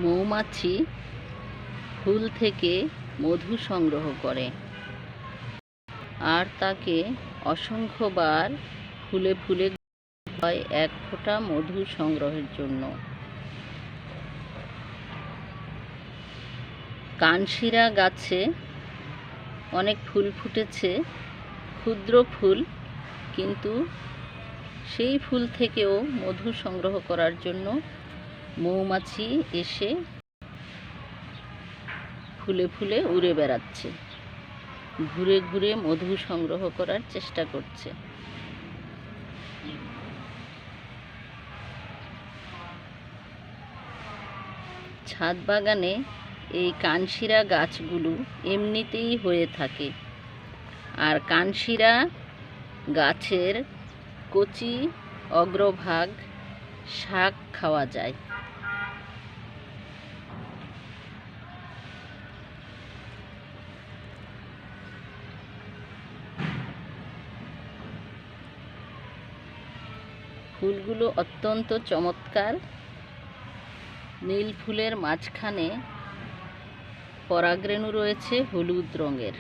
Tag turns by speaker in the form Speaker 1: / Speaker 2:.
Speaker 1: মৌমাছি ফুল থেকে মধু সংগ্রহ করে আর তাকে অসংখ্যবার ফুলে ফুলে হয় এক ফোঁটা মধু সংগ্রহের জন্য। কানশিরা গাছে অনেক ফুল ফুটেছে, ক্ষুদ্র ফুল, কিন্তু সেই ফুল থেকেও মধু সংগ্রহ করার জন্য মৌমাছি এসে ফুলে ফুলে উড়ে বেড়াচ্ছে, ঘুরে ঘুরে মধু সংগ্রহ করার চেষ্টা করছে। ছাদ বাগানে এই কানশিরা গাছগুলো এমনিতেই হয়ে থাকে, আর কানশিরা গাছের কচি অগ্রভাগ শাক খাওয়া যায়। ফুলগুলো অত্যন্ত চমৎকার। নীল ফুলের মাঝখানে পরাগরেণু রয়েছে হলুদ রঙের।